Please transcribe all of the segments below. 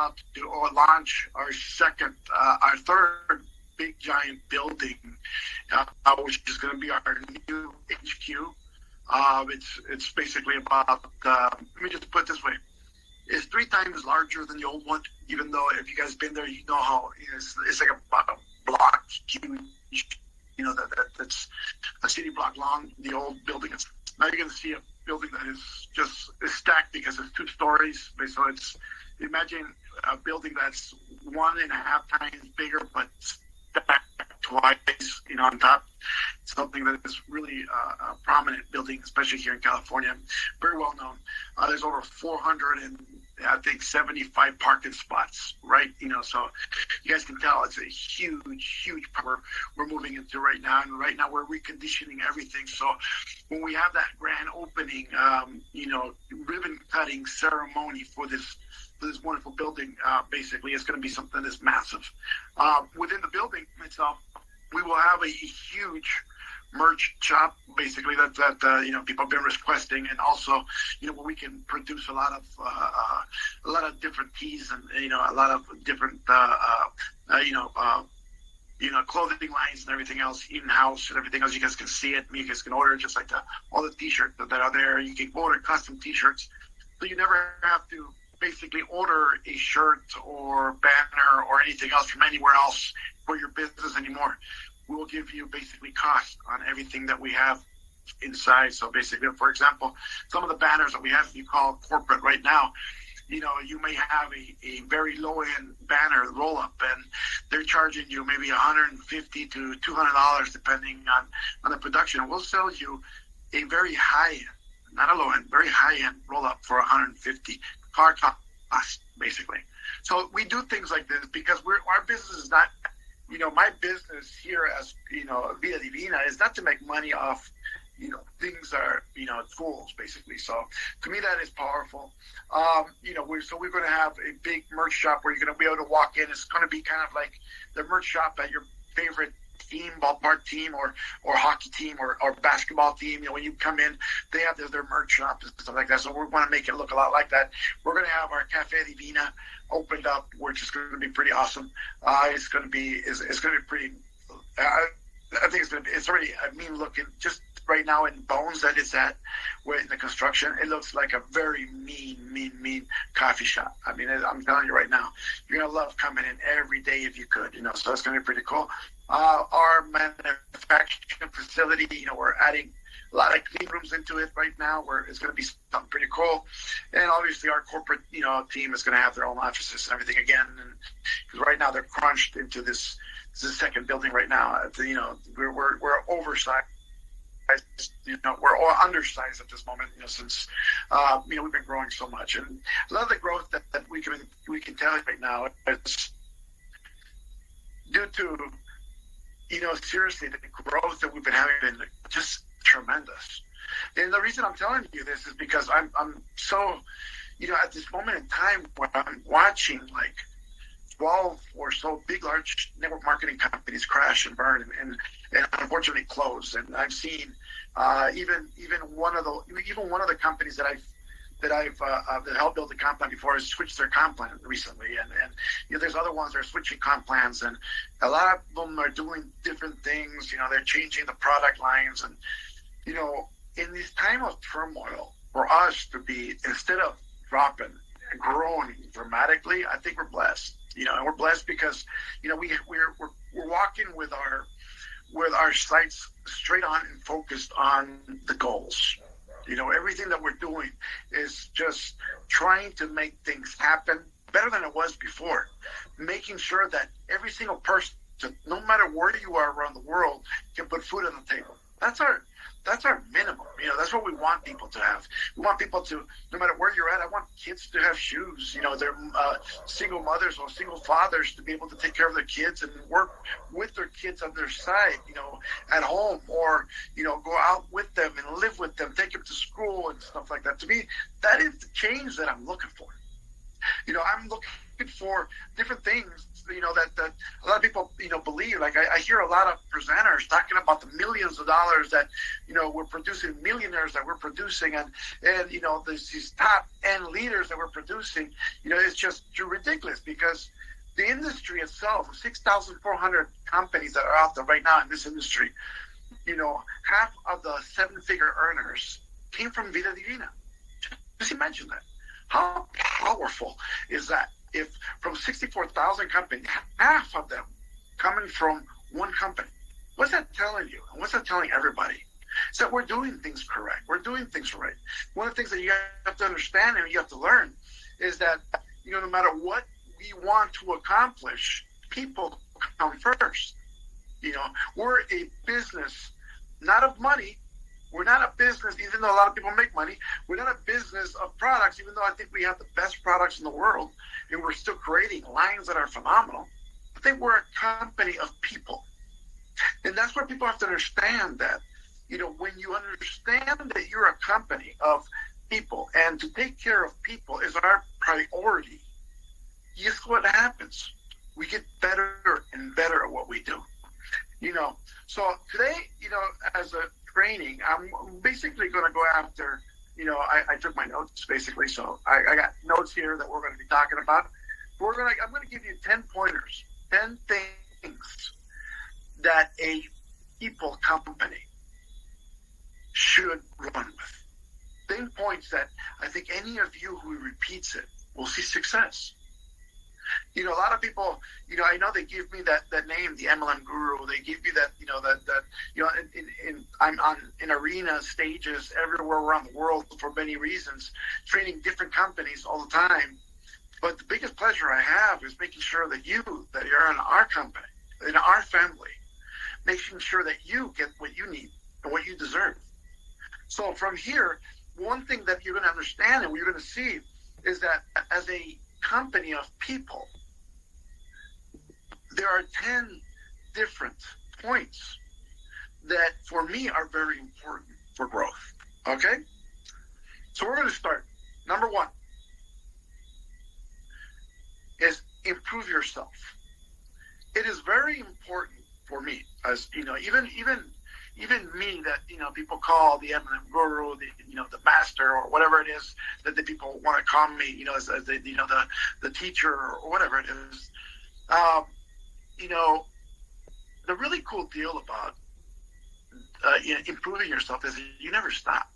about to launch our third big giant building, which is going to be our new HQ. It's basically about, let me just put it this way. It's 3 times larger than the old one, even though if you guys been there, you know how it's like about a block huge, that's a city block long, the old building. Now you're going to see a building that is stacked because it's 2 stories. So imagine a building that's 1.5 times bigger, but stacked twice, on top. Something that is really a prominent building, especially here in California. Very well known. There's over 475 parking spots, right? So you guys can tell it's a huge power we're moving into right now. And right now we're reconditioning everything. So when we have that grand opening, ribbon cutting ceremony for this wonderful building, basically it's going to be something that's massive. Within the building itself, we will have a huge merch shop, basically that people have been requesting, and also where we can produce a lot of different teas and a lot of different clothing lines and everything else in house and everything else. You guys can see it. You guys can order just like all the T-shirts that are there. You can order custom T-shirts, so you never have to basically order a shirt or banner or anything else from anywhere else for your business anymore. We will give you basically cost on everything that we have inside. So basically, for example, some of the banners that we have, you call corporate right now, you may have a very low-end banner roll-up, and they're charging you maybe $150 to $200 depending on the production. And we'll sell you a very high-end, not a low-end, very high-end roll-up for $150 car cost, basically. So we do things like this because our business is not, my business here as, Vida Divina is not to make money off, things are, tools, basically. So to me, that is powerful. We're going to have a big merch shop where you're going to be able to walk in. It's going to be kind of like the merch shop at your favorite team, ballpark team or hockey team or basketball team. When you come in, they have their merch shop and stuff like that. So we want to make it look a lot like that. We're going to have our Cafe Divina opened up, which is going to be pretty awesome. It's going to be pretty. I think it's already a mean looking. Just right now in bones that it's at, where in the construction, it looks like a very mean coffee shop. I mean, I'm telling you right now, you're gonna love coming in every day if you could. So it's gonna be pretty cool. Our manufacturing facility, we're adding a lot of clean rooms into it right now, where it's going to be something pretty cool. And obviously our corporate, team is going to have their own offices and everything again. And because right now they're crunched into this second building right now. We're oversized. We're all undersized at this moment, since we've been growing so much. And a lot of the growth that we can tell you right now is due to, seriously, the growth that we've been having been just tremendous. And the reason I'm telling you this is because I'm so, at this moment in time when I'm watching like 12 or so big, large network marketing companies crash and burn and unfortunately close. And I've seen even one of the companies that helped build the comp plan before has switched their comp plan recently. And there's other ones that are switching comp plans, and a lot of them are doing different things. They're changing the product lines. And, in this time of turmoil, for us to be, instead of dropping, growing dramatically, I think we're blessed. And we're blessed because, we're walking with our sights straight on and focused on the goals. Everything that we're doing is just trying to make things happen better than it was before, making sure that every single person, no matter where you are around the world, can put food on the table. That's our minimum. That's what we want people to have. We want people to, no matter where you're at, I want kids to have shoes. They're single mothers or single fathers to be able to take care of their kids and work with their kids on their side, at home, or, go out with them and live with them, take them to school and stuff like that. To me, that is the change that I'm looking for. I'm looking for different things that a lot of people, believe. Like I hear a lot of presenters talking about the millions of dollars that, we're producing, millionaires that we're producing, and these top end leaders that we're producing. It's just ridiculous, because the industry itself, 6,400 companies that are out there right now in this industry, half of the seven-figure earners came from Vida Divina. Just imagine that. How powerful is that? If from 64,000 companies, half of them coming from one company, what's that telling you? And what's that telling everybody? It's that we're doing things correct. We're doing things right. One of the things that you have to understand and you have to learn is that, no matter what we want to accomplish, people come first. We're a business, not of money. We're not a business, even though a lot of people make money. We're not a business of products, even though I think we have the best products in the world, and we're still creating lines that are phenomenal. I think we're a company of people. And that's where people have to understand that, when you understand that you're a company of people, and to take care of people is our priority, guess what happens? We get better and better at what we do. So today, as a training, I'm basically going to go after, I took my notes basically, so I got notes here that we're going to be talking about. I'm going to give you 10 pointers, 10 things that a people company should run with. 10 points that I think any of you who repeats it will see success. A lot of people, I know they give me that name, the MLM guru. They give me that, I'm in arena stages everywhere around the world for many reasons, training different companies all the time. But the biggest pleasure I have is making sure that you're in our company, in our family, making sure that you get what you need and what you deserve. So from here, one thing that you're going to understand and what you're going to see is that as a company of people, there are 10 different points that for me are very important for growth. Okay? So we're going to start. Number one is improve yourself. It is very important for me, as even me, that people call the MLM guru, the master, or whatever it is that the people want to call me, as the teacher or whatever it is. The really cool deal about improving yourself is you never stop.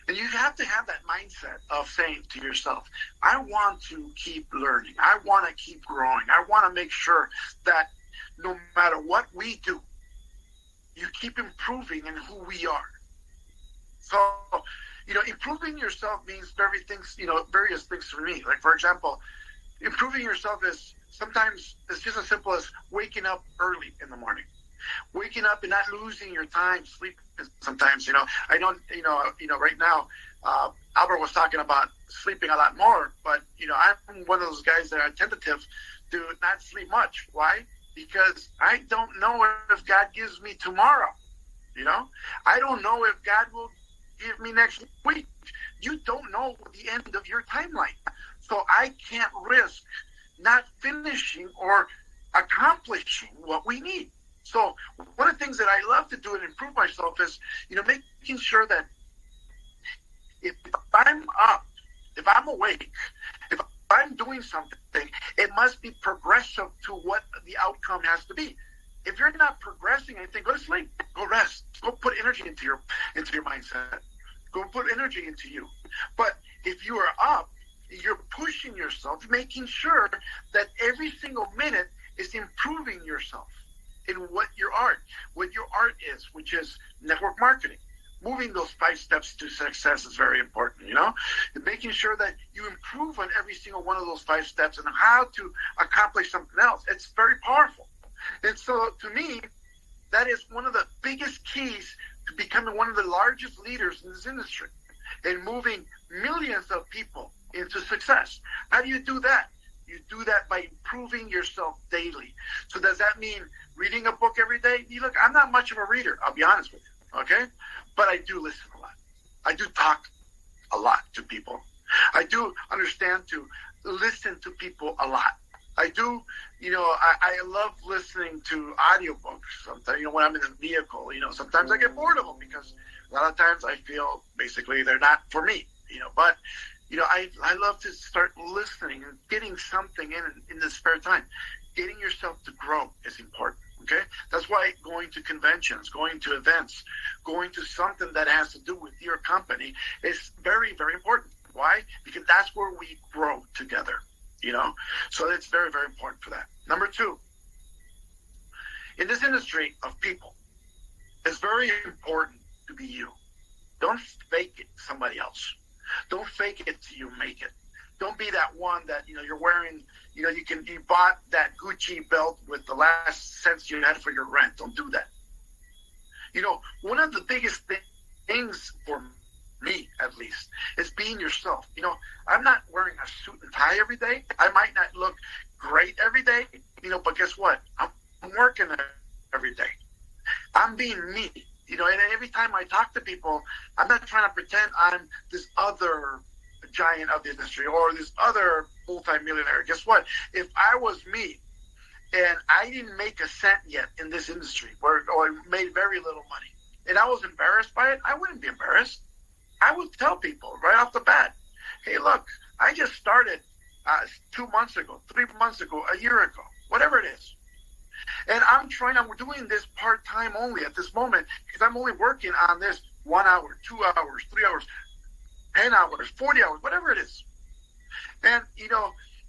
And you have to have that mindset of saying to yourself, I want to keep learning. I want to keep growing. I want to make sure that no matter what we do, you keep improving in who we are. So, improving yourself means various things for me. Like, for example, improving yourself is sometimes it's just as simple as waking up early in the morning. Waking up and not losing your time sleeping. Sometimes, I don't, right now, Albert was talking about sleeping a lot more, but, I'm one of those guys that are tentative to not sleep much. Why? Because I don't know if God gives me tomorrow. I don't know if God will give me next week. You don't know the end of your timeline. So I can't risk not finishing or accomplishing what we need. So one of the things that I love to do and improve myself is, making sure that if I'm up, if I'm awake, if I'm doing something, it must be progressive to what the outcome has to be. If you're not progressing anything, go to sleep, go rest, go put energy into your mindset, go put energy into you. But if you are up, you're pushing yourself, making sure that every single minute is improving yourself in what your art is, which is network marketing. Moving those 5 steps to success is very important, and making sure that you improve on every single one of those 5 steps and how to accomplish something else. It's very powerful. And so to me, that is one of the biggest keys to becoming one of the largest leaders in this industry and moving millions of people into success. How do you do that? You do that by improving yourself daily. So does that mean reading a book every day? Look, I'm not much of a reader, I'll be honest with you, okay? But I do listen a lot. I do talk a lot to people. I do understand to listen to people a lot. I do, I love listening to audiobooks. Sometimes, when I'm in the vehicle, sometimes I get bored of them because a lot of times I feel basically they're not for me, but, I love to start listening and getting something in the spare time. Getting yourself to grow is important. Okay, that's why going to conventions, going to events, going to something that has to do with your company is very, very important. Why? Because that's where we grow together. So it's very, very important for that. Number two, in this industry of people, it's very important to be you. Don't fake it somebody else. Don't fake it till you make it. Don't be that one that, you're wearing, you bought that Gucci belt with the last cents you had for your rent. Don't do that. One of the biggest things for me, at least, is being yourself. I'm not wearing a suit and tie every day. I might not look great every day, but guess what? I'm working every day. I'm being me, and every time I talk to people, I'm not trying to pretend I'm this other giant of the industry or this other multimillionaire. Guess what? If I was me and I didn't make a cent yet in this industry or made very little money and I was embarrassed by it, I wouldn't be embarrassed. I would tell people right off the bat, hey, look, I just started 2 months ago, 3 months ago, a year ago, whatever it is. And I'm doing this part-time only at this moment because I'm only working on this 1 hour, 2 hours, 3 hours, 10 hours, 40 hours, whatever it is. And,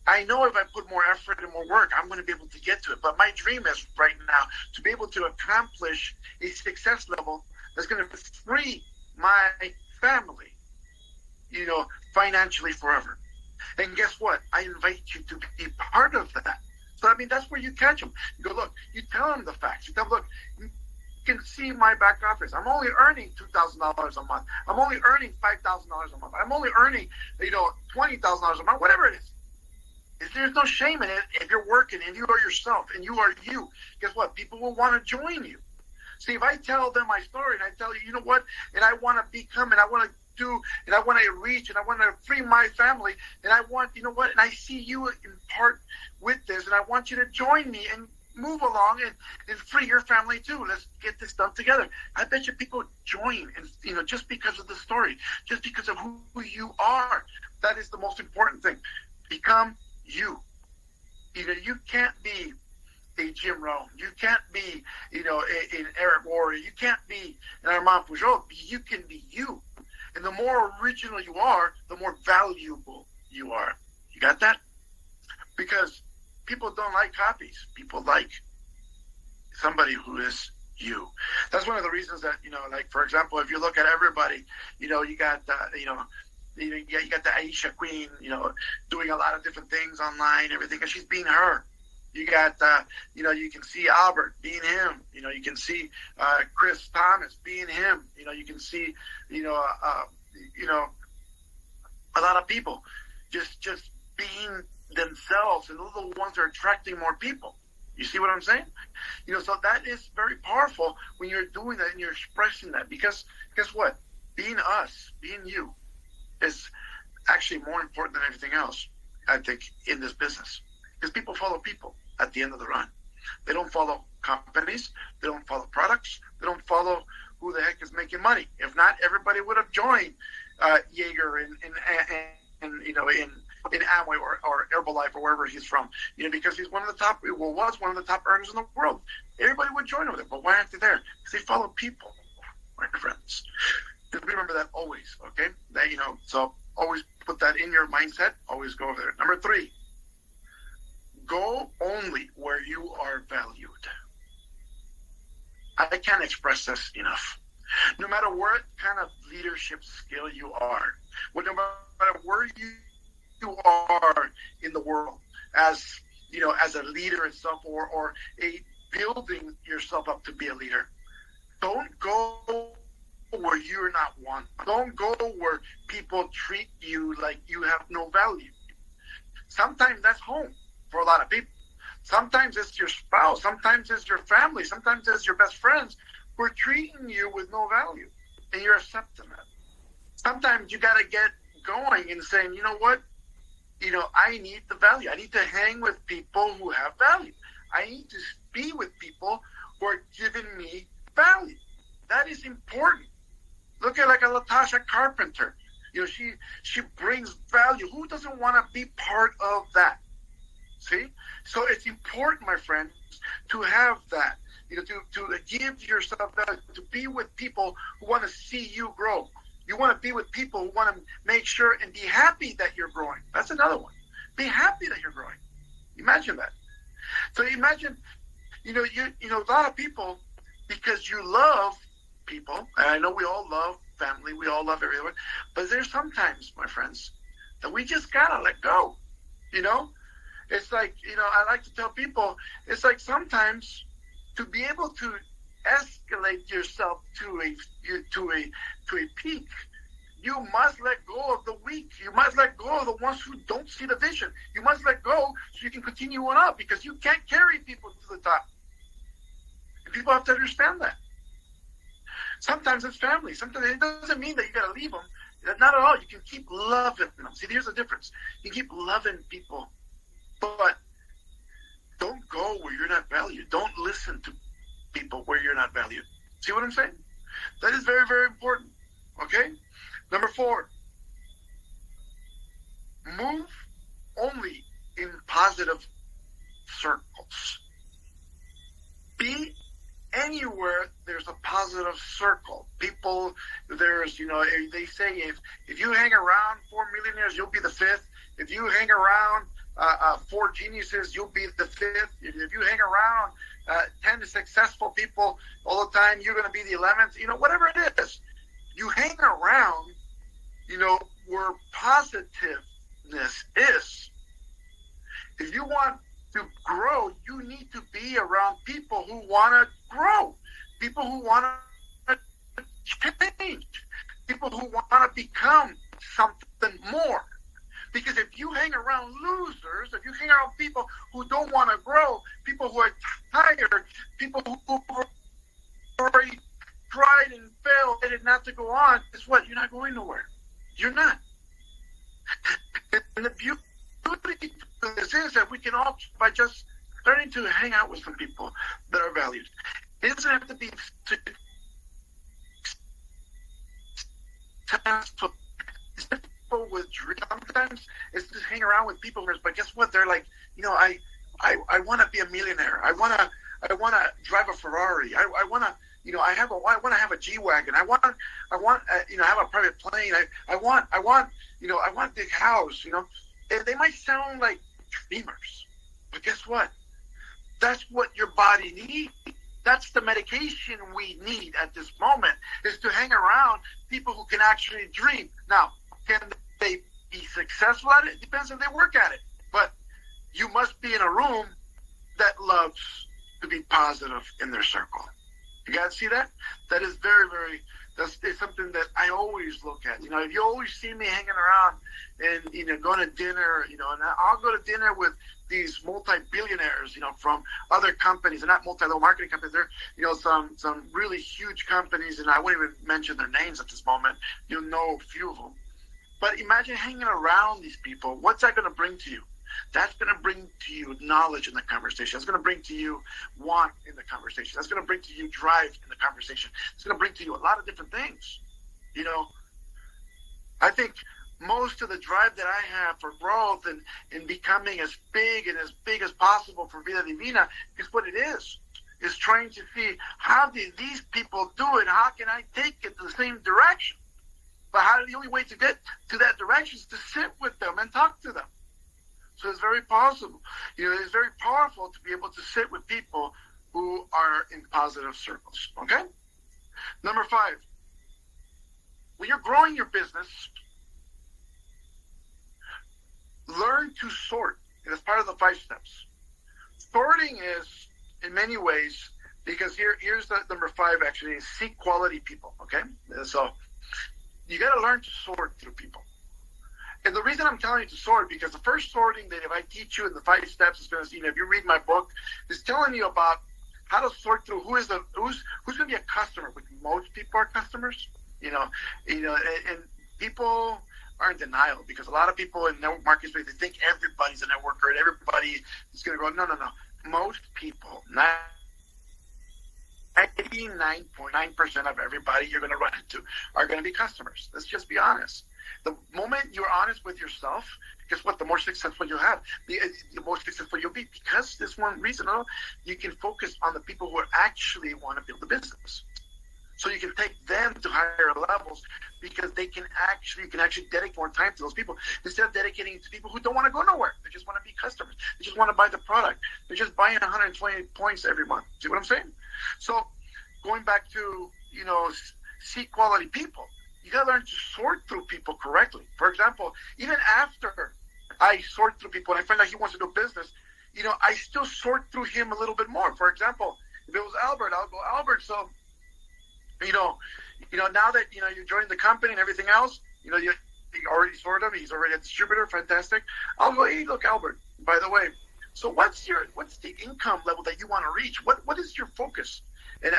I know if I put more effort and more work, I'm going to be able to get to it. But my dream is right now to be able to accomplish a success level that's going to free my family, financially forever. And guess what? I invite you to be part of that. So, that's where you catch them. You go, look, you tell them the facts. You tell them, look, you can see my back office. I'm only earning $2,000 a month. I'm only earning $5,000 a month. I'm only earning, $20,000 a month, whatever it is. There's no shame in it if you're working and you are yourself and you are you. Guess what? People will want to join you. See, if I tell them my story and I tell you, you know what, and I want to become and I want to do and I want to reach and I want to free my family and I want, and I see you in part with this and I want you to join me and move along and free your family too. Let's get this done together. I bet you people join and, just because of the story, just because of who you are. That is the most important thing. Become you. You can't be a Jim Rohn. You can't be, an Eric Warrior. You can't be an Armand Puyolt. You can be you. And the more original you are, the more valuable you are. You got that? Because people don't like copies. People like somebody who is you. That's one of the reasons that, like, for example, if you look at everybody, you got, you got the Aisha Queen, doing a lot of different things online, everything, because she's being her. You got, you can see Albert being him. You can see Chris Thomas being him. You can see, a lot of people just being themselves, and those are the ones that are attracting more people. You see what I'm saying? So that is very powerful when you're doing that and you're expressing that, because guess what? Being us, being you, is actually more important than everything else, I think, in this business. Because people follow people at the end of the run. They don't follow companies. They don't follow products. They don't follow who the heck is making money. If not, everybody would have joined Jaeger in Amway or Herbalife or wherever he's from. Because he's was one of the top earners in the world. Everybody would join with him. But why aren't they there? Because they follow people, my friends. Just remember that always, okay? That, so always put that in your mindset. Always go over there. Number 3, go only where you are valued. I can't express this enough. No matter what kind of leadership skill you are, no matter where you are in the world, as a leader itself, or a building yourself up to be a leader, don't go where you're not one. Don't go where people treat you like you have no value. Sometimes that's home for a lot of people. Sometimes it's your spouse. Sometimes it's your family. Sometimes it's your best friends who are treating you with no value, and you're accepting that. Sometimes you got to get going and saying, you know what? I need the value. I need to hang with people who have value. I need to be with people who are giving me value. That is important. Look at like a Latasha Carpenter. She brings value. Who doesn't want to be part of that? See? So it's important, my friends, to have that. To give yourself value, to be with people who want to see you grow. You want to be with people who want to make sure and be happy that you're growing. That's another one. Be happy that you're growing. Imagine that. So imagine, a lot of people, because you love people, and I know we all love family, we all love everyone, but there's sometimes, my friends, that we just gotta let go. It's like, I like to tell people, it's like sometimes to be able to escalate yourself to a peak, you must let go of the weak. You must let go of the ones who don't see the vision. You must let go so you can continue on up, because you can't carry people to the top. And people have to understand that. Sometimes it's family. Sometimes it doesn't mean that you got to leave them. Not at all. You can keep loving them. See, here's the difference. You keep loving people, but don't go where you're not valued. Don't listen to people where you're not valued. See what I'm saying? That is very, very important. Okay? Number 4, move only in positive circles. Be anywhere there's a positive circle. People, they say if you hang around 4 millionaires, you'll be the 5th. If you hang around 4 geniuses, you'll be the 5th. If you hang around 10 successful people all the time, you're going to be the 11th. Whatever it is, you hang around, where positiveness is. If you want to grow, you need to be around people who want to grow, people who want to change, people who want to become something more. Because if you hang around losers, if you hang around people who don't want to grow, people who are tired, people who already tried and failed and not to go on, guess what? You're not going nowhere. You're not. And the beauty of this is that we can all, by just starting to hang out with some people that are valued. It doesn't have to be successful. People with dreams. Sometimes it's just hang around with people, but guess what? They're like, I want to be a millionaire. I want to drive a Ferrari. I want to. I want to have a G-Wagon. I want have a private plane. I want a big house. And they might sound like dreamers, but guess what? That's what your body needs. That's the medication we need at this moment, is to hang around people who can actually dream. Now, can they be successful at it? It depends if they work at it. But you must be in a room that loves to be positive in their circle. You guys see that? That is very, very, that's something that I always look at. If you always see me hanging around and, going to dinner, and I'll go to dinner with these multi-billionaires, from other companies, and not multi-level marketing companies. They're, some really huge companies, and I won't even mention their names at this moment. You'll know a few of them. But imagine hanging around these people. What's that going to bring to you? That's going to bring to you knowledge in the conversation. That's going to bring to you want in the conversation. That's going to bring to you drive in the conversation. It's going to bring to you a lot of different things. I think most of the drive that I have for growth and becoming as big as possible for Vida Divina is what it is trying to see, how did these people do it? How can I take it to the same direction? But the only way to get to that direction is to sit with them and talk to them. So it's very possible. It's very powerful to be able to sit with people who are in positive circles. Okay? Number 5, when you're growing your business, learn to sort. And it's part of the 5 steps. Sorting is, in many ways, because here's the number 5 actually, is seek quality people. Okay? So you got to learn to sort through people. And the reason I'm telling you to sort, because the first sorting that if I teach you in the 5 steps is going to, if you read my book, is telling you about how to sort through who's going to be a customer. Which most people are customers, and people are in denial, because a lot of people in network marketing space, they think everybody's a networker and everybody is going to go. No, no, no. Most people, 99.9% of everybody you're going to run into are going to be customers. Let's just be honest. The moment you're honest with yourself, guess what? The more successful you'll have, the more successful you'll be. Because there's one reason, you can focus on the people who actually want to build the business. So you can take them to higher levels, because you can actually dedicate more time to those people instead of dedicating it to people who don't want to go nowhere. They just want to be customers. They just want to buy the product. They're just buying 120 points every month. See what I'm saying? So going back to, seek quality people, you got to learn to sort through people correctly. For example, even after I sort through people and I find out he wants to do business, I still sort through him a little bit more. For example, if it was Albert, I'll go, Albert, so now that, you joined the company and everything else, you already sorted him. He's already a distributor. Fantastic. I'll go, hey, look, Albert, by the way, so what's the income level that you want to reach? What is your focus? And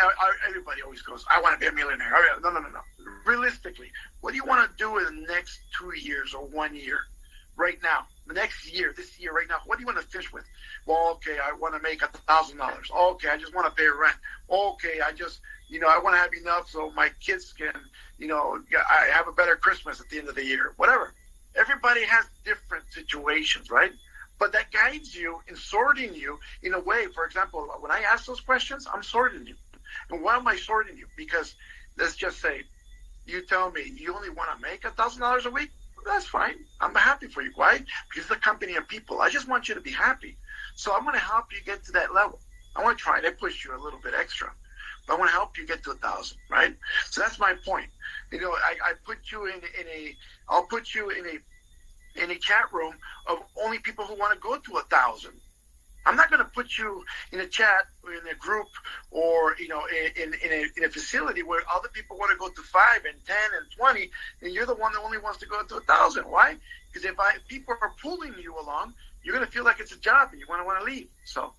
everybody always goes, I want to be a millionaire. No. Realistically, what do you want to do in the next 2 years or 1 year? Right now, the next year, this year, right now, what do you want to finish with? Well, okay, I want to make $1,000. Okay, I just want to pay rent. Okay, I just, I want to have enough so my kids can, I have a better Christmas at the end of the year. Whatever. Everybody has different situations, right? But that guides you in sorting you in a way. For example, when I ask those questions, I'm sorting you. And why am I sorting you? Because let's just say you tell me you only want to make $1,000 a week. That's fine. I'm happy for you. Why? Because it's a company of people. I just want you to be happy. So I'm going to help you get to that level. I want to try to push you a little bit extra. But I want to help you get to 1,000, right? So that's my point. I put you I'll put you in a chat room of only people who want to go to 1,000. I'm not going to put you in a chat or in a group or, in a facility where other people want to go to 5 and 10 and 20, and you're the one that only wants to go to 1,000. Why? Because if people are pulling you along, you're going to feel like it's a job and you want to leave. So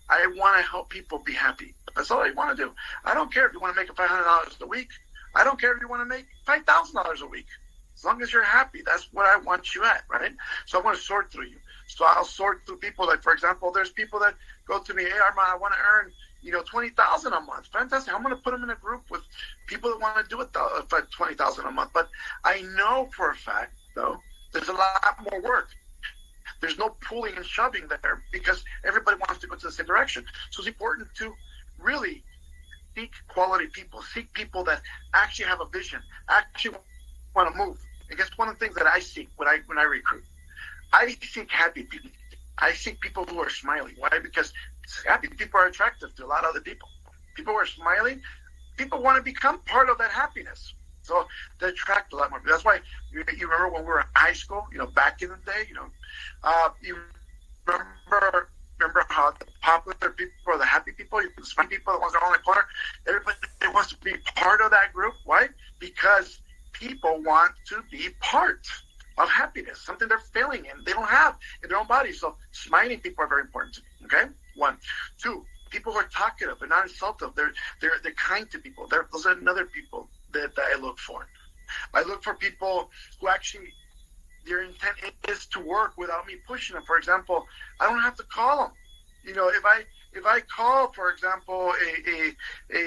I want to help people be happy. That's all I want to do. I don't care if you want to make $500 a week. I don't care if you want to make $5,000 a week. As long as you're happy, that's what I want you at, right? So I want to sort through you. So I'll sort through people like, for example, there's people that go to me, hey, Armand, I want to earn, $20,000 a month. Fantastic. I'm going to put them in a group with people that want to do it for $20,000 a month. But I know for a fact, though, there's a lot more work. There's no pulling and shoving there because everybody wants to go to the same direction. So it's important to really seek quality people, seek people that actually have a vision, actually want to move. I guess one of the things that I seek when I recruit, I seek happy people. I seek people who are smiling. Why? Because happy people are attractive to a lot of other people. People who are smiling, people want to become part of that happiness. So they attract a lot more. That's why you remember when we were in high school, back in the day, you remember how the popular people or the happy people, the smart people, the ones that are on the corner, everybody wants to be part of that group. Why? Because people want to be part of happiness, something they're feeling in, they don't have in their own body. So smiling people are very important to me. Okay, 1, 2. People who are talkative, they're not insultive, they're kind to people. Those are another people that I look for. I look for people who actually their intent is to work without me pushing them. For example, I don't have to call them. If I call, for example, a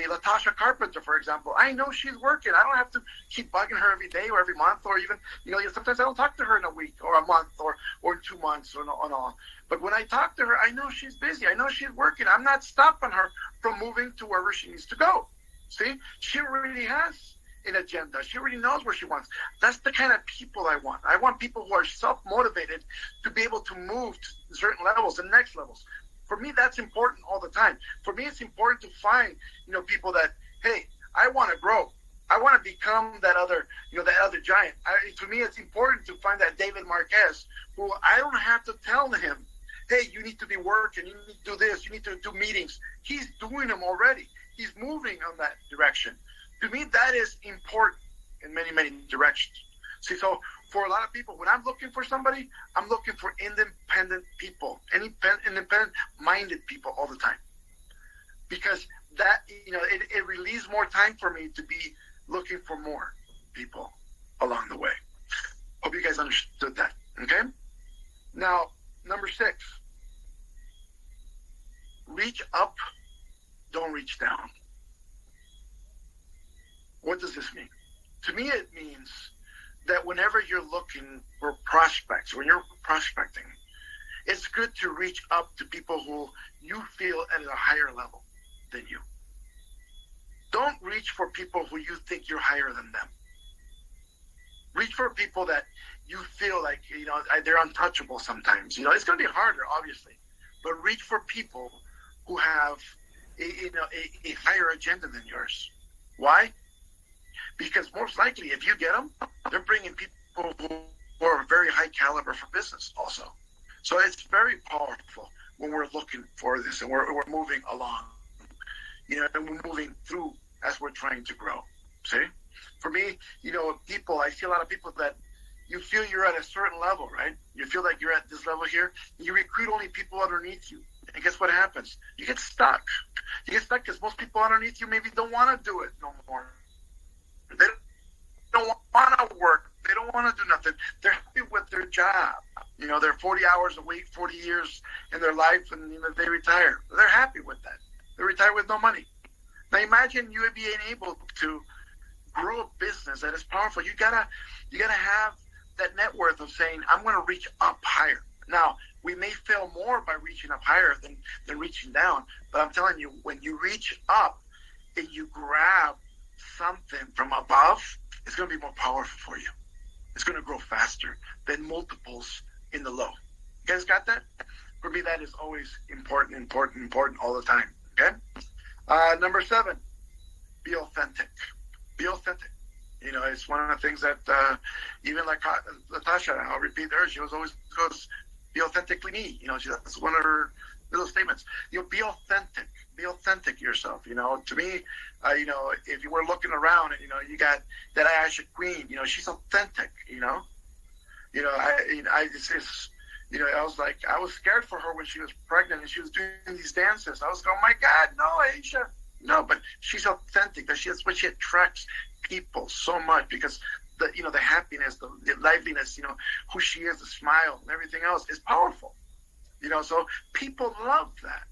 Latasha Carpenter, for example, I know she's working. I don't have to keep bugging her every day or every month or even, sometimes I don't talk to her in a week or a month or in 2 months or all. But when I talk to her, I know she's busy. I know she's working. I'm not stopping her from moving to wherever she needs to go. See, she already has an agenda. She already knows where she wants. That's the kind of people I want. I want people who are self-motivated to be able to move to certain levels and next levels. For me, that's important all the time. For me, it's important to find, people that, hey, I want to grow. I want to become that other giant. To me, it's important to find that David Marquez, who I don't have to tell him, hey, you need to be working, you need to do this, you need to do meetings. He's doing them already. He's moving on that direction. To me, that is important in many, many directions. See, so for a lot of people, when I'm looking for somebody, I'm looking for independent people, independent-minded people all the time. Because that, it relieves more time for me to be looking for more people along the way. Hope you guys understood that. Okay? Now, number 6, reach up, don't reach down. What does this mean? To me, it means that whenever you're looking for prospects, when you're prospecting, it's good to reach up to people who you feel at a higher level than you. Don't reach for people who you think you're higher than them. Reach for people that you feel like, they're untouchable sometimes. It's going to be harder, obviously, but reach for people who have a higher agenda than yours. Why? Because most likely, if you get them, they're bringing people who are very high caliber for business also. So it's very powerful when we're looking for this and we're moving along, and we're moving through as we're trying to grow. See? For me, I see a lot of people that you feel you're at a certain level, right? You feel like you're at this level here. You recruit only people underneath you. And guess what happens? You get stuck. You get stuck because most people underneath you maybe don't want to do it no more. They don't want to work. They don't want to do nothing. They're happy with their job. They're 40 hours a week, 40 years in their life, and they retire. They're happy with that. They retire with no money. Now imagine you being able to grow a business that is powerful. You gotta have that net worth of saying, I'm going to reach up higher. Now, we may fail more by reaching up higher than reaching down, but I'm telling you, when you reach up and you grab something from above, it's going to be more powerful for you. It's going to grow faster than multiples in the low. You guys got that? For me, that is always important all the time. Okay? Number 7, be authentic. Be authentic. It's one of the things that even like Natasha, I'll repeat her, she always goes, be authentically me. That's one of her little statements. Be authentic. Be authentic yourself. To me, if you were looking around and, you got that Asha Queen, she's authentic, I was like, I was scared for her when she was pregnant and she was doing these dances. I was going, oh my God, no, Aisha. No, but she's authentic. That's what she attracts people so much because the happiness, the liveliness, who she is, the smile and everything else is powerful. So people love that.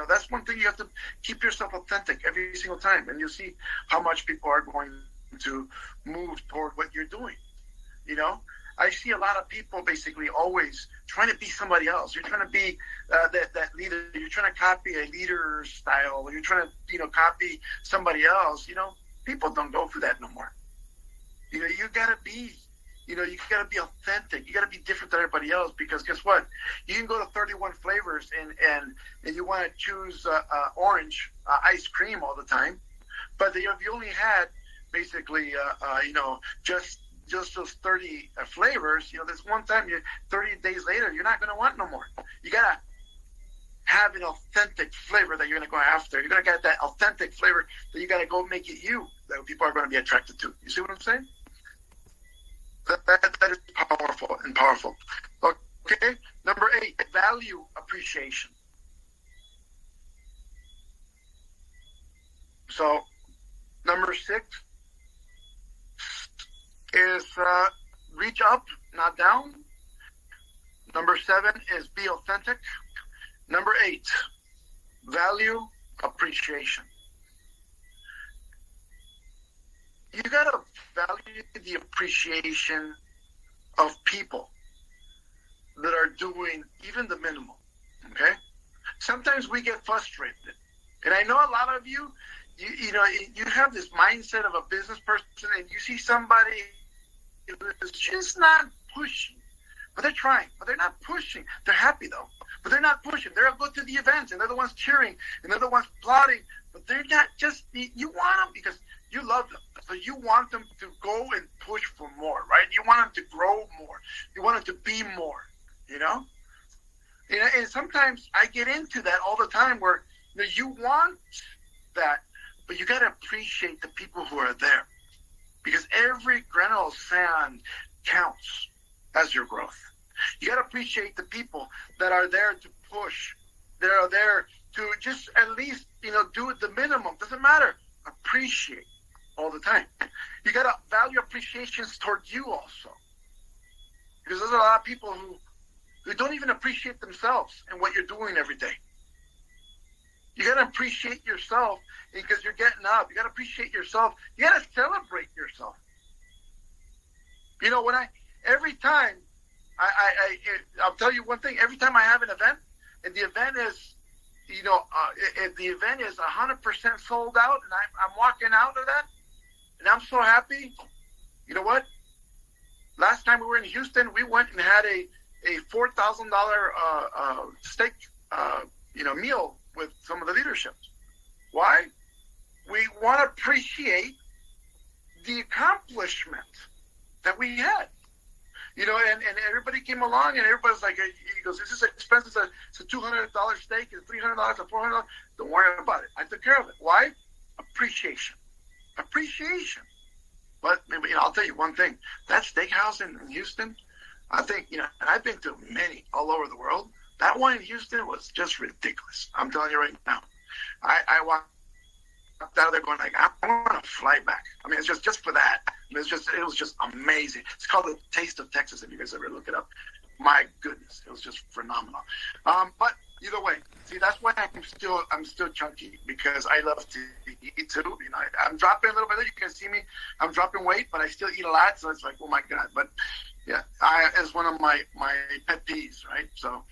That's one thing you have to keep yourself authentic every single time. And you'll see how much people are going to move toward what you're doing. I see a lot of people basically always trying to be somebody else. You're trying to be that leader. You're trying to copy a leader style. Or you're trying to, copy somebody else. People don't go for that no more. You gotta be, you gotta be authentic. You gotta be different than everybody else because guess what? You can go to 31 flavors and you want to choose orange ice cream all the time, but if you only had basically, just those 30 flavors, there's one time 30 days later, you're not going to want no more. You got to have an authentic flavor that you're going to go after. You're going to get that authentic flavor that you got to go make it you, that people are going to be attracted to. You see what I'm saying? That is powerful and powerful. Okay, number 8, value appreciation. So, number 6 is reach up, not down. Number 7 is be authentic. Number 8, value appreciation. You gotta value the appreciation of people that are doing even the minimum. Okay? Sometimes we get frustrated. And I know a lot of you have this mindset of a business person and you see somebody who's just not pushing. But they're trying. But they're not pushing. They're happy though. But they're not pushing. They'll go to the events and they're the ones cheering and they're the ones applauding. But they're not just, you want them because you love them. So you want them to go and push for more, right? You want them to grow more. You want them to be more, And sometimes I get into that all the time where you want that, but you got to appreciate the people who are there because every grain of sand counts as your growth. You got to appreciate the people that are there to push. They are there to just at least, do the minimum. Doesn't matter. Appreciate. All the time. You got to value appreciations toward you also. Because there's a lot of people who don't even appreciate themselves and what you're doing every day. You got to appreciate yourself because you're getting up. You got to appreciate yourself. You got to celebrate yourself. You know, every time I'll tell you one thing. Every time I have an event, and the event is, the event is 100% sold out, and I'm walking out of that, and I'm so happy. You know what? Last time we were in Houston, we went and had a $4,000 steak, meal with some of the leadership. Why? We want to appreciate the accomplishment that we had. And everybody came along, and everybody's like, he goes, this is expensive. It's a $200 steak, it's $300, or $400. Don't worry about it. I took care of it. Why? Appreciation. But I'll tell you one thing. That steakhouse in Houston, I think, and I've been to many all over the world. That one in Houston was just ridiculous. I'm telling you right now. I walked out of there going like, I want to fly back. I mean, it's just for that. It was just amazing. It's called the Taste of Texas. If you guys ever look it up, my goodness, it was just phenomenal. But either way, see, that's why I'm still chunky, because I love to eat too. I'm dropping a little bit. You can see me. I'm dropping weight, but I still eat a lot. So it's like, oh my God. But yeah, it's one of my pet peeves, right? So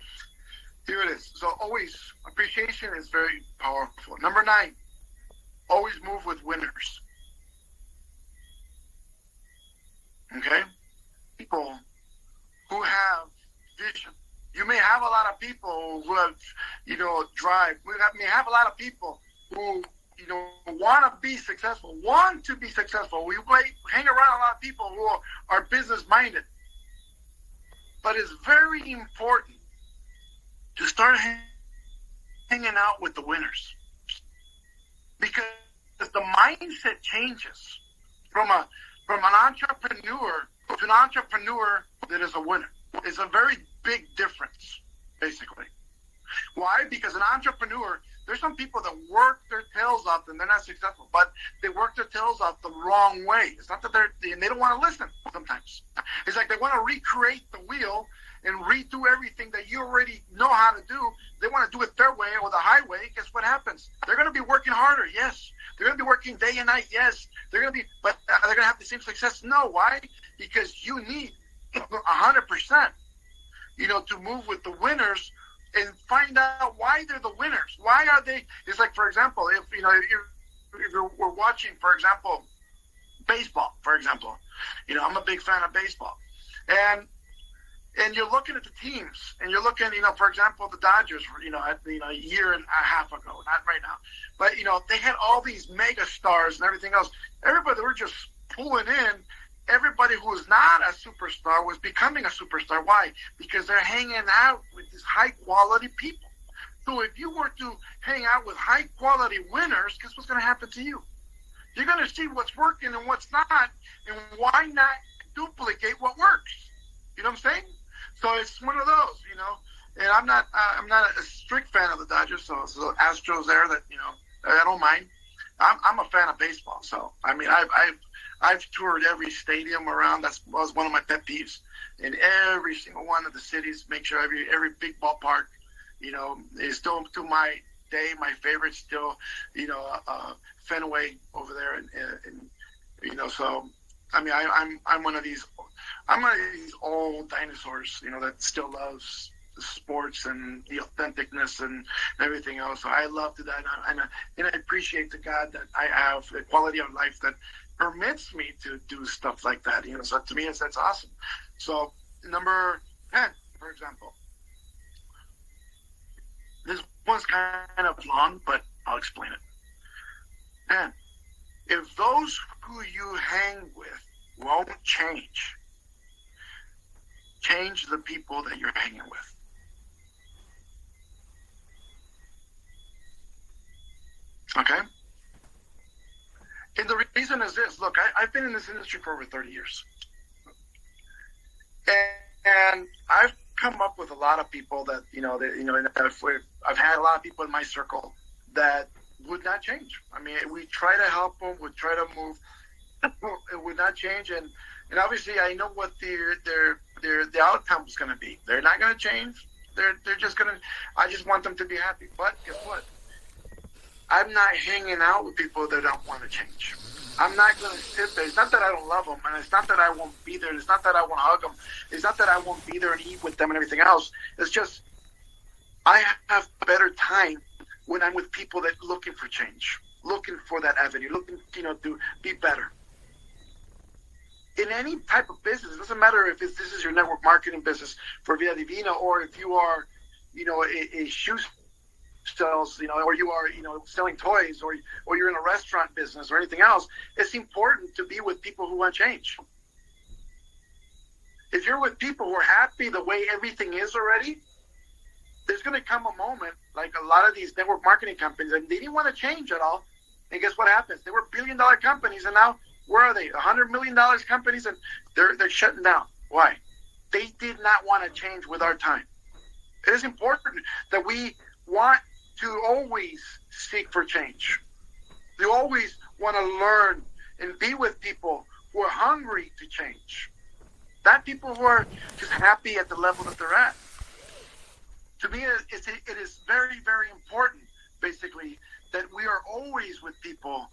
here it is. So always appreciation is very powerful. Number 9, always move with winners. Okay? People who have vision. You may have a lot of people who have, drive. We may have a lot of people who, want to be successful, We might hang around a lot of people who are business-minded. But it's very important to start hanging out with the winners. Because the mindset changes from an entrepreneur to an entrepreneur that is a winner. It's a very big difference, basically. Why? Because an entrepreneur, there's some people that work their tails off and they're not successful, but they work their tails off the wrong way. It's not that they don't want to listen sometimes. It's like they want to recreate the wheel and redo everything that you already know how to do. They want to do it their way or the highway. Guess what happens? They're going to be working harder, yes. They're going to be working day and night, yes. But they're going to have the same success. No, why? Because you need 100%, to move with the winners and find out why they're the winners. Why are they? It's like, for example, if we're watching, for example, baseball, for example. I'm a big fan of baseball. And you're looking at the teams, and you're looking, for example, the Dodgers, a year and a half ago, not right now. But, they had all these mega stars and everything else. Everybody were just pulling in. Everybody who was not a superstar was becoming a superstar. Why? Because they're hanging out with these high-quality people. So if you were to hang out with high-quality winners, guess what's going to happen to you? You're going to see what's working and what's not, and why not duplicate what works? You know what I'm saying? So it's one of those, And I'm not a strict fan of the Dodgers, so Astros there that I don't mind. I'm a fan of baseball, so I mean I've toured every stadium around. That was one of my pet peeves. In every single one of the cities, make sure every big ballpark, is still to my day my favorite. Still, Fenway over there, and so I mean I'm one of these. I'm one of these old dinosaurs, that still loves sports and the authenticness and everything else. So I love that, and I appreciate the God that I have, the quality of life that permits me to do stuff like that. So to me, that's awesome. So number 10, for example, this one's kind of long, but I'll explain it. 10. If those who you hang with won't change the people that you're hanging with. Okay? And the reason is this. Look, I've been in this industry for over 30 years. And I've come up with a lot of people that, I've had a lot of people in my circle that would not change. I mean, we try to help them, we try to move. It would not change. And obviously I know what the outcome is going to be. They're not going to change. They're just going to. I just want them to be happy. But guess what? I'm not hanging out with people that don't want to change. I'm not going to sit there. It's not that I don't love them, and it's not that I won't be there. It's not that I won't hug them. It's not that I won't be there and eat with them and everything else. It's just I have better time when I'm with people that looking for change, looking for that avenue, looking, to be better. In any type of business, it doesn't matter if this is your network marketing business for Vida Divina, or if you are, a shoe sells, or you are, selling toys, or you're in a restaurant business or anything else. It's important to be with people who want change. If you're with people who are happy the way everything is already, there's going to come a moment, like a lot of these network marketing companies, and they didn't want to change at all. And guess what happens? They were billion-dollar companies, and now where are they? $100 million companies, and they're shutting down. Why? They did not want to change with our time. It is important that we want to always seek for change. We always want to learn and be with people who are hungry to change. Not people who are just happy at the level that they're at. To me, it is very, very important, basically, that we are always with people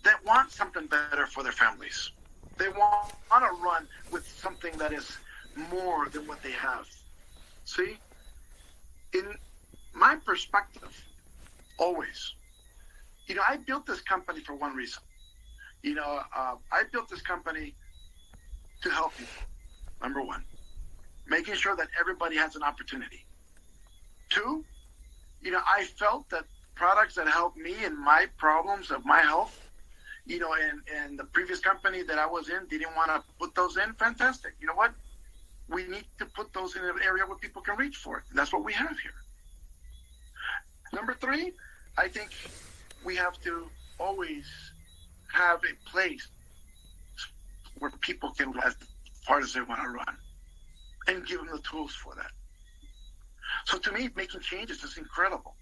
that want something better for their families. They want to run with something that is more than what they have. See? In my perspective, always, I built this company for one reason. I built this company to help people, number one. Making sure that everybody has an opportunity. Two, I felt that products that helped me in my problems of my health, and the previous company that I was in didn't want to put those in, fantastic. You know what? We need to put those in an area where people can reach for it. And that's what we have here. Number three, I think we have to always have a place where people can run as hard as they want to run, and give them the tools for that. So to me, making changes is incredible.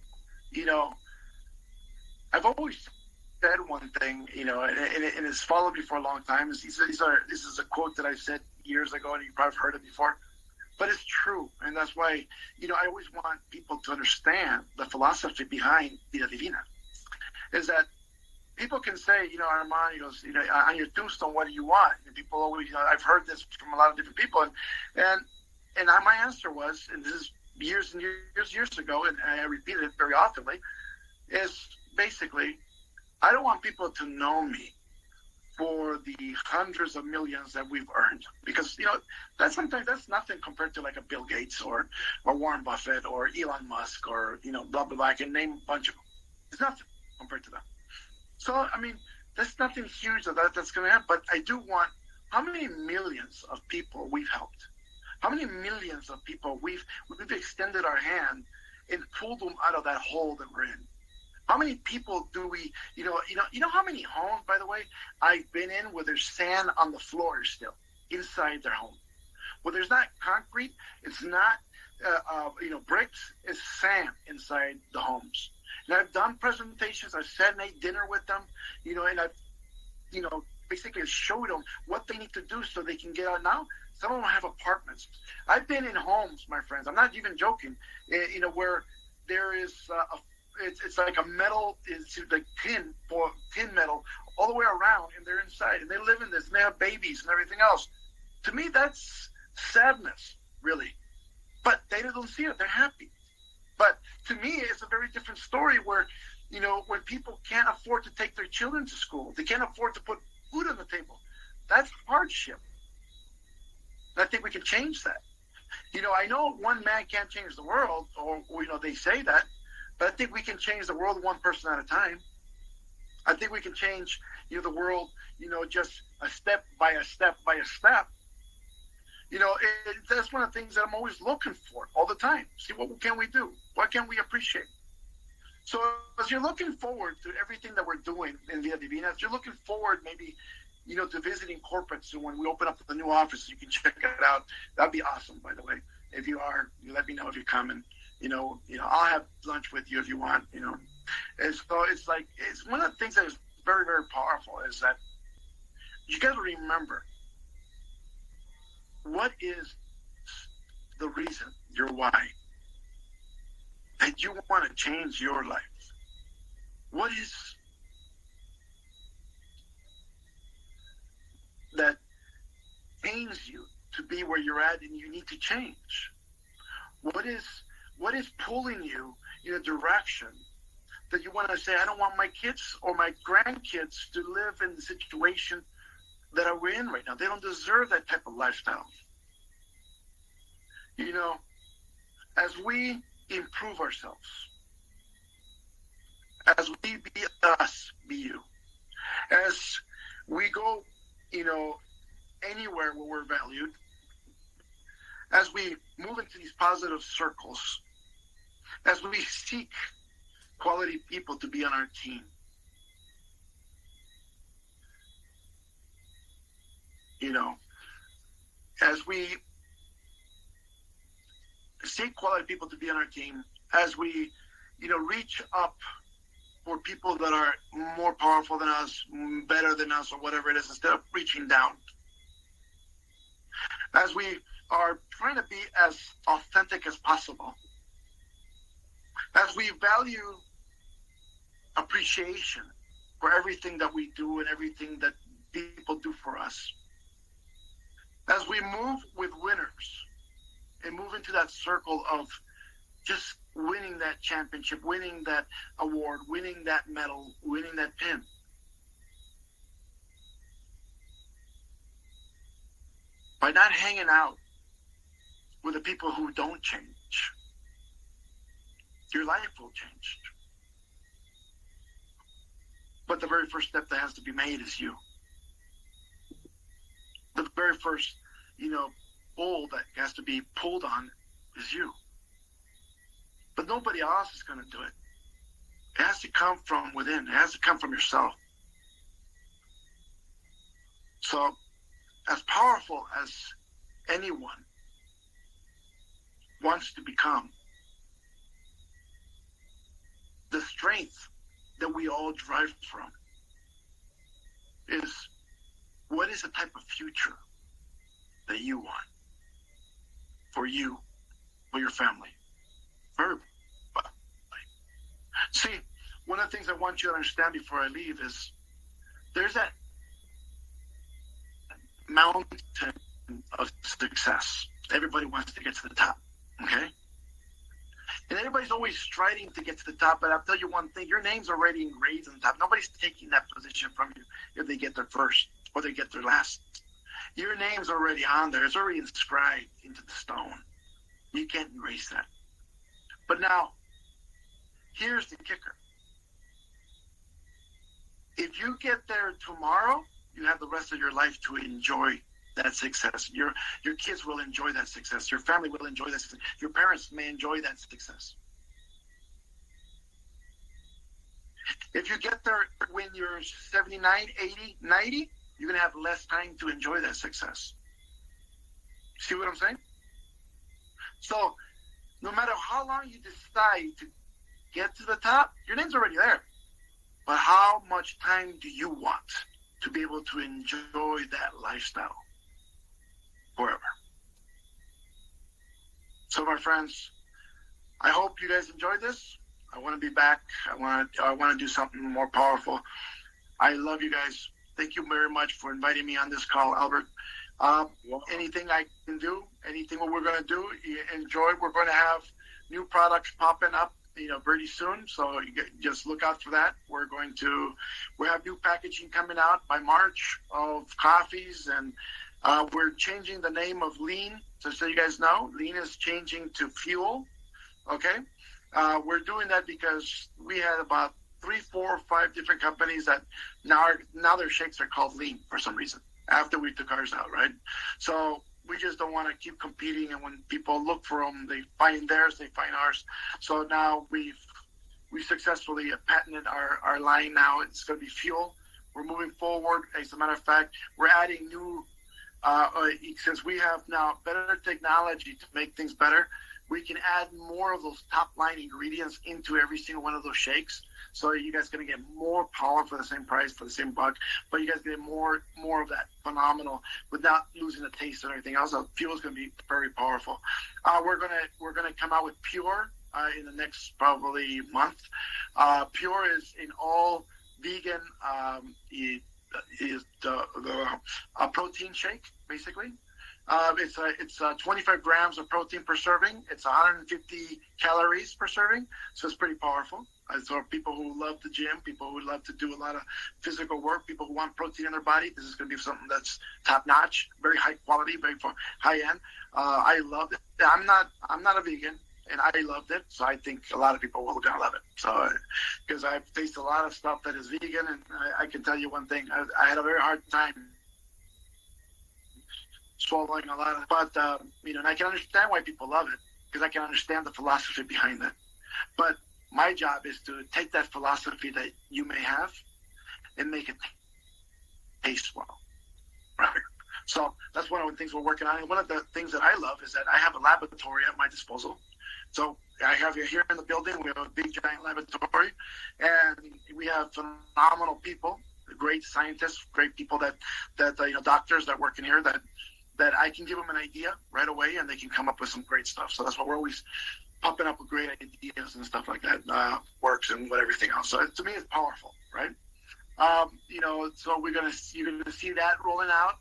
I've always said one thing, and it's followed me for a long time. This is a quote that I said years ago, and you probably heard it before, but it's true. And that's why, I always want people to understand the philosophy behind Vida Divina. Is that people can say, Armand, on your tombstone, what do you want? And people always, I've heard this from a lot of different people, and my answer was, and this is years and years ago, and I repeated it very oftenly, is basically, I don't want people to know me for the hundreds of millions that we've earned, because that's nothing compared to like a Bill Gates or Warren Buffett or Elon Musk or blah blah blah. I can name a bunch of them. It's nothing compared to that. So that's nothing huge that's going to happen. But I do want, how many millions of people we've helped? How many millions of people we've extended our hand and pulled them out of that hole that we're in? How many people do we, how many homes, by the way, I've been in where there's sand on the floor still inside their home, where there's not concrete, it's not, bricks, it's sand inside the homes. And I've done presentations, I've sat and ate dinner with them, and I've, basically showed them what they need to do so they can get out. Now, some of them have apartments. I've been in homes, my friends, I'm not even joking, where there is it's like a metal, it's like tin metal all the way around, and they're inside, and they live in this, and they have babies and everything else. To me, that's sadness, really. But they don't see it, they're happy. But to me, it's a very different story where, when people can't afford to take their children to school, they can't afford to put food on the table. That's hardship. And I think we can change that. I know one man can't change the world, or they say that, but I think we can change the world one person at a time. I think we can change, the world, just a step by a step by a step. That's one of the things that I'm always looking for all the time. See, what can we do? What can we appreciate? So as you're looking forward to everything that we're doing in Vida Divina, if you're looking forward maybe, to visiting corporate soon when we open up the new office, you can check it out. That'd be awesome, by the way. If you are, let me know if you're coming. I'll have lunch with you if you want, And so it's one of the things that is very, very powerful is that you got to remember what is the reason, your why, that you want to change your life? What is that pains you to be where you're at and you need to change? What is pulling you in a direction that you want to say, I don't want my kids or my grandkids to live in the situation that we're in right now. They don't deserve that type of lifestyle. You know, as we improve ourselves, as we be us, be you, as we go, you know, anywhere where we're valued, as we move into these positive circles, as we seek quality people to be on our team, you know, as we seek quality people to be on our team, as we, you know, reach up for people that are more powerful than us, better than us, or whatever it is, instead of reaching down, as we are trying to be as authentic as possible, as we value appreciation for everything that we do and everything that people do for us, as we move with winners and move into that circle of just winning that championship, winning that award, winning that medal, winning that pin, by not hanging out with the people who don't change, your life will change. But the very first step that has to be made is you. The very first, you know, bull that has to be pulled on is you. But nobody else is going to do it. It has to come from within. It has to come from yourself. So, as powerful as anyone wants to become, the strength that we all drive from is, what is the type of future that you want for you, for your family, for everybody? See, one of the things I want you to understand before I leave is there's that mountain of success. Everybody wants to get to the top, okay? And everybody's always striving to get to the top, but I'll tell you one thing, your name's already engraved on the top. Nobody's taking that position from you if they get there first or they get there last. Your name's already on there. It's already inscribed into the stone. You can't erase that. But now, here's the kicker. If you get there tomorrow, you have the rest of your life to enjoy that success. Your kids will enjoy that success. Your family will enjoy that success. Your parents may enjoy that success. If you get there when you're 79, 80, 90, you're going to have less time to enjoy that success. See what I'm saying? So, no matter how long you decide to get to the top, your name's already there. But how much time do you want to be able to enjoy that lifestyle forever? So, my friends, I hope you guys enjoyed this. I want to be back. I want to do something more powerful. I love you guys. Thank you very much for inviting me on this call, Albert. Anything I can do, anything what we're going to do, enjoy. We're going to have new products popping up, pretty soon. So just look out for that. We have new packaging coming out by March of coffees, and we're changing the name of Lean. So you guys know, Lean is changing to Fuel. Okay. We're doing that because we had about 3, 4, 5 different companies that now their shakes are called Lean for some reason after we took ours out, right? So we just don't want to keep competing, and when people look for them, they find theirs, they find ours. So now we successfully patented our line now. It's going to be Fuel. We're moving forward. As a matter of fact, we're adding new, since we have now better technology to make things better, we can add more of those top line ingredients into every single one of those shakes. So you guys are going to get more power for the same price, for the same buck, but you guys get more of that phenomenal without losing the taste and everything else. The fuel is going to be very powerful. We're gonna come out with Pure in the next probably month. Pure is an all vegan a protein shake, basically. It's 25 grams of protein per serving. It's 150 calories per serving, so it's pretty powerful. So people who love the gym, people who love to do a lot of physical work, people who want protein in their body, this is going to be something that's top notch, very high quality, very high end. I loved it. I'm not a vegan, and I loved it, so I think a lot of people will gonna love it. So, because I've tasted a lot of stuff that is vegan, and I can tell you one thing: I had a very hard time swallowing a lot of, but and I can understand why people love it, because I can understand the philosophy behind it. But my job is to take that philosophy that you may have and make it taste well, right? So that's one of the things we're working on. And one of the things that I love is that I have a laboratory at my disposal. So I have you here in the building. We have a big giant laboratory, and we have phenomenal people, great scientists, great people that doctors that work in here that I can give them an idea right away, and they can come up with some great stuff. So that's what we're always popping up with great ideas and stuff like that, works and what everything else. So to me, it's powerful, right? So you're gonna see that rolling out.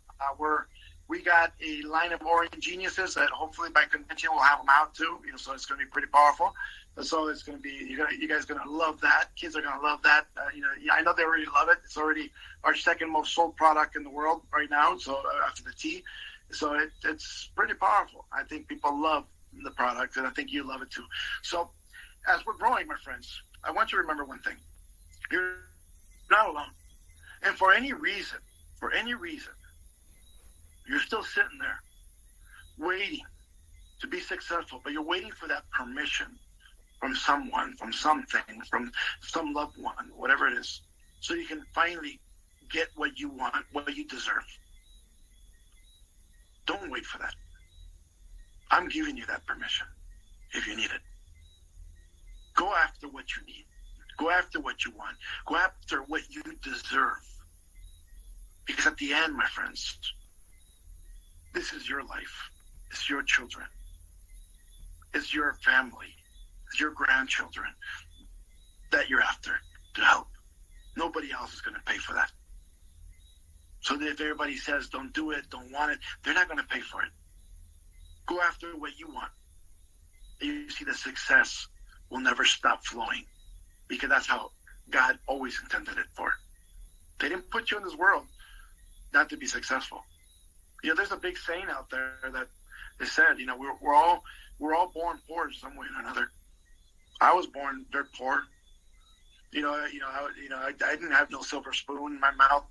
We got a line of Orange Geniuses that hopefully by convention we'll have them out too. So it's going to be pretty powerful. So it's going to be you guys are going to love that. Kids are going to love that. I know they already love it. It's already our second most sold product in the world right now. So after the tea, so it's pretty powerful. I think people love the product, and I think you love it too. So as we're growing, my friends, I want you to remember one thing: you're not alone. And for any reason, you're still sitting there waiting to be successful, but you're waiting for that permission from someone, from something, from some loved one, whatever it is, so you can finally get what you want, what you deserve. Don't wait for that. I'm giving you that permission if you need it. Go after what you need. Go after what you want. Go after what you deserve. Because at the end, my friends, this is your life. It's your children. It's your family. It's your grandchildren that you're after to help. Nobody else is going to pay for that. So that if everybody says don't do it, don't want it, they're not going to pay for it. Go after what you want. And you see the success will never stop flowing, because that's how God always intended it for. They didn't put you in this world not to be successful. There's a big saying out there that they said, we're all born poor in some way or another. I was born dirt poor. I didn't have no silver spoon in my mouth.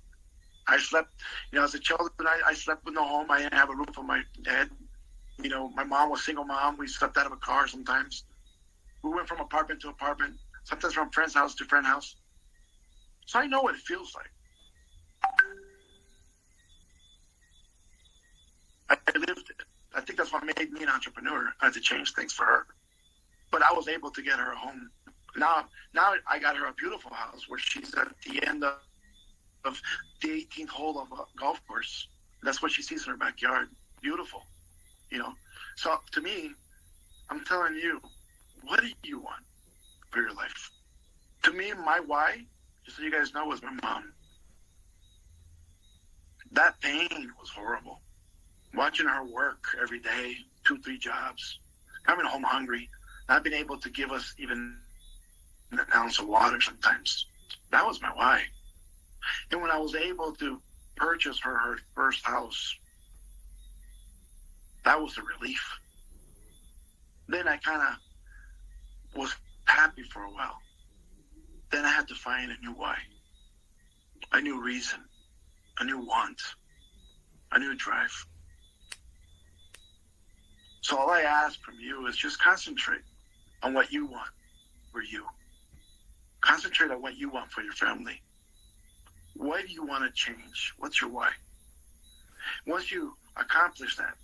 I slept, as a child, I slept with no home. I didn't have a roof on my head. My mom was a single mom. We slept out of a car sometimes. We went from apartment to apartment, sometimes from friend's house to friend house. So I know what it feels like. I lived it. I think that's what made me an entrepreneur. I had to change things for her. But I was able to get her a home. Now I got her a beautiful house where she's at the end of the 18th hole of a golf course. That's what she sees in her backyard. Beautiful. So to me, I'm telling you, what do you want for your life? To me, my why, just so you guys know, was my mom. That pain was horrible. Watching her work every day, 2-3 jobs, coming home hungry, not being able to give us even an ounce of water sometimes. That was my why. And when I was able to purchase her first house, that was a relief. Then I kind of was happy for a while. Then I had to find a new why, a new reason, a new want, a new drive. So all I ask from you is just concentrate on what you want for you. Concentrate on what you want for your family. What do you want to change? What's your why? Once you accomplish that,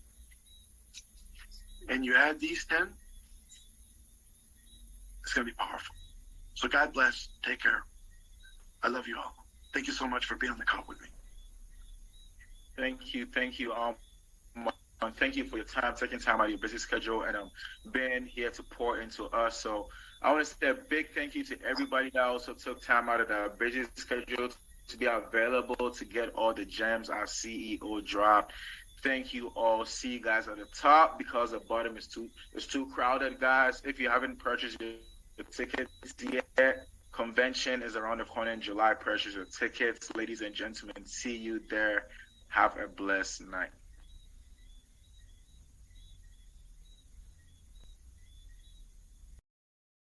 and you add these 10, It's going to be powerful. So God bless. Take care. I love you all. Thank you so much for being on the call with me. Thank you. Thank you for your time, taking time out of your busy schedule, and being here to pour into us. So I want to say a big thank you to everybody that also took time out of their busy schedule to be available to get all the gems our CEO dropped. Thank you all. See you guys at the top because the bottom is too crowded, guys. If you haven't purchased your tickets yet, convention is around the corner in July. Purchase your tickets, ladies and gentlemen. See you there. Have a blessed night.